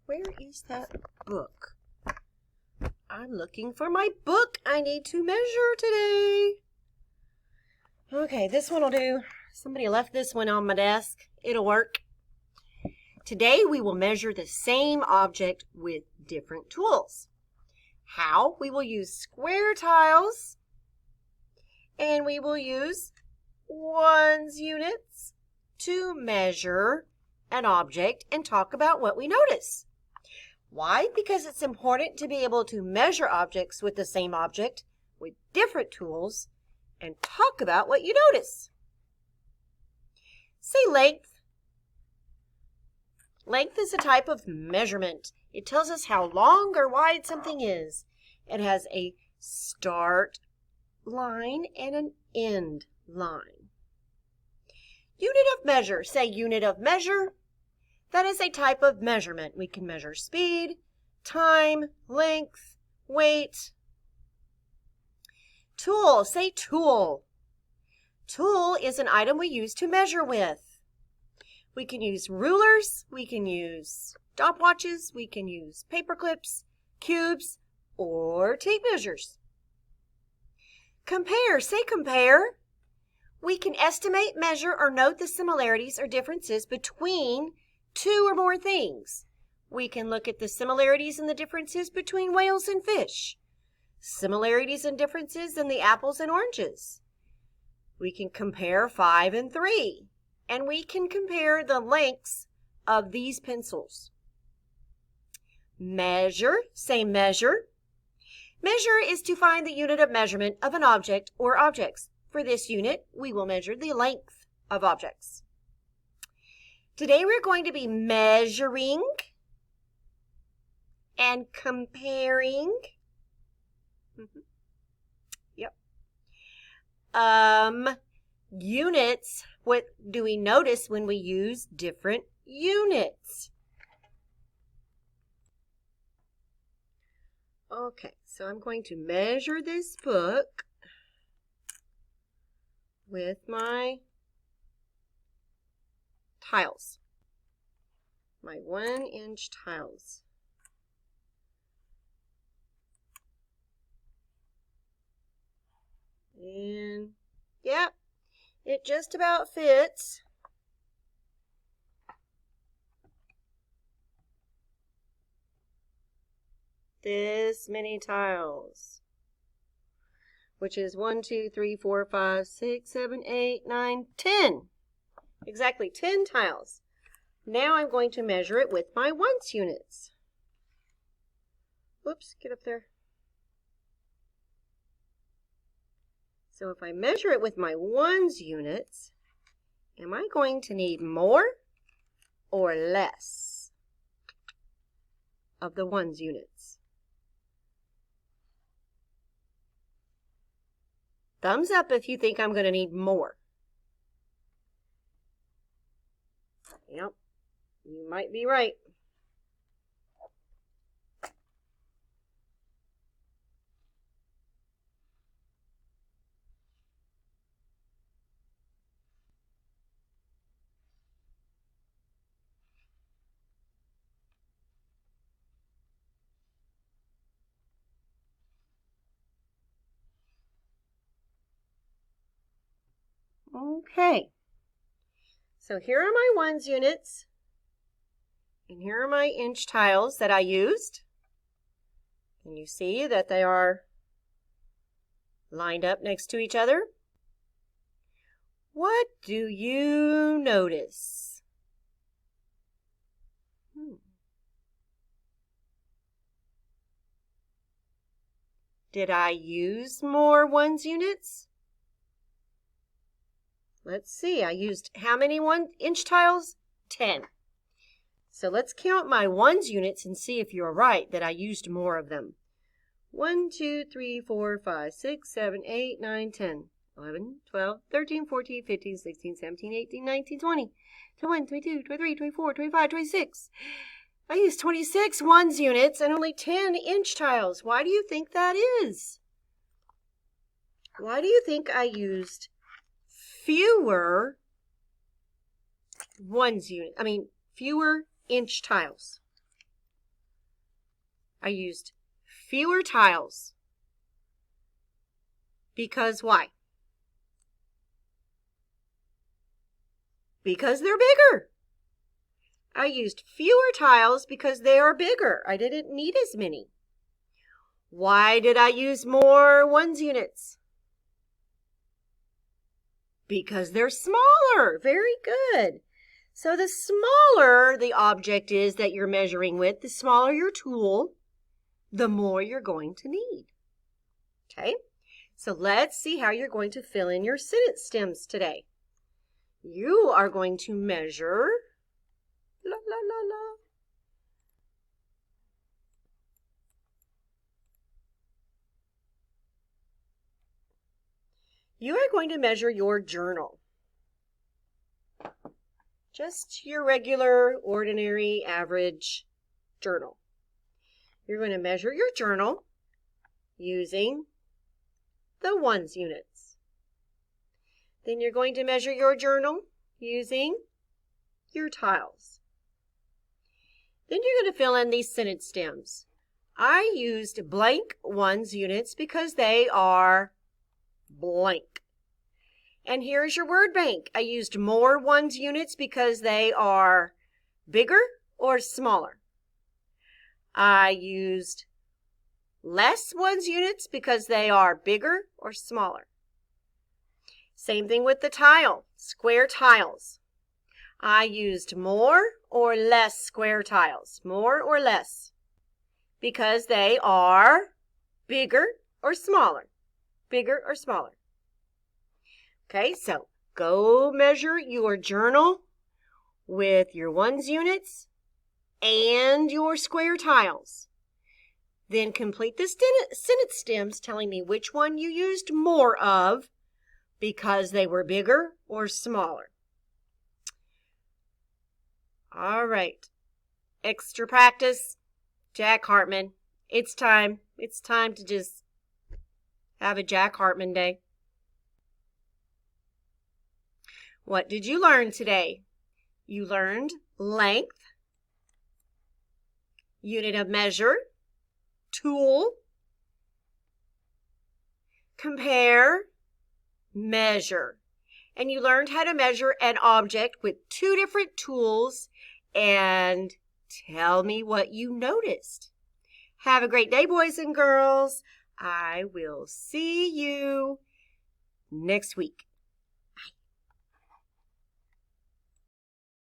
Where is that book? I'm looking for my book I need to measure today. Okay, this one will do. Somebody left this one on my desk. It'll work. Today we will measure the same object with different tools. How? We will use square tiles and we will use ones units to measure an object and talk about what we notice. Why? Because it's important to be able to measure objects with the same object with different tools and talk about what you notice. Say length. Length is a type of measurement. It tells us how long or wide something is. It has a start line and an end line. Unit of measure. Say unit of measure. That is a type of measurement. We can measure speed, time, length, weight. Tool. Say tool. Tool is an item we use to measure with. We can use rulers, we can use stopwatches, we can use paper clips, cubes, or tape measures. Compare. Say compare. We can estimate, measure, or note the similarities or differences between two or more things. We can look at the similarities and the differences between whales and fish. Similarities and differences in the apples and oranges. We can compare 5 and 3. And we can compare the lengths of these pencils. Measure. Say measure. Measure is to find the unit of measurement of an object or objects. For this unit, we will measure the length of objects. Today we're going to be measuring and comparing. Units. What do we notice when we use different units? Okay, so I'm going to measure this book with my tiles, my 1-inch tiles. And yep, it just about fits. This many tiles, which is 1, 2, 3, 4, 5, 6, 7, 8, 9, 10. Exactly 10 tiles. Now I'm going to measure it with my ones units. Whoops, get up there. So if I measure it with my ones units, am I going to need more or less of the ones units? Thumbs up if you think I'm going to need more. Yep, you might be right. Okay, so here are my ones units, and here are my inch tiles that I used. Can you see that they are lined up next to each other? What do you notice? Did I use more ones units? Let's see, I used how many 1-inch tiles? 10. So let's count my ones units and see if you're right that I used more of them. 1, 2, 3, 4, 5, 6, 7, 8, 9, 10, 11, 12, 13, 14, 15, 16, 17, 18, 19, 20, 21, 22, 23, 24, 25, 26. I used 26 ones units and only 10 inch tiles. Why do you think that is? Why do you think I used fewer fewer inch tiles? I used fewer tiles. Because why? Because they're bigger. I used fewer tiles because they are bigger. I didn't need as many. Why did I use more ones units? Because they're smaller. Very good. So the smaller the object is that you're measuring with, the smaller your tool, the more you're going to need. Okay? So let's see how you're going to fill in your sentence stems today. You are going to measure, la la la la. You are going to measure your journal. Just your regular, ordinary, average journal. You're going to measure your journal using the ones units. Then you're going to measure your journal using your tiles. Then you're going to fill in these sentence stems. I used blank ones units because they are blank. And here's your word bank. I used more ones units because they are bigger or smaller. I used less ones units because they are bigger or smaller. Same thing with the tile, square tiles. I used more or less square tiles, more or less, because they are bigger or smaller, bigger or smaller. Okay, so go measure your journal with your ones units and your square tiles. Then complete the sentence stems telling me which one you used more of because they were bigger or smaller. All right, extra practice. Jack Hartman, it's time. It's time to just have a Jack Hartman day. What did you learn today? You learned length, unit of measure, tool, compare, measure. And you learned how to measure an object with two different tools and tell me what you noticed. Have a great day, boys and girls. I will see you next week.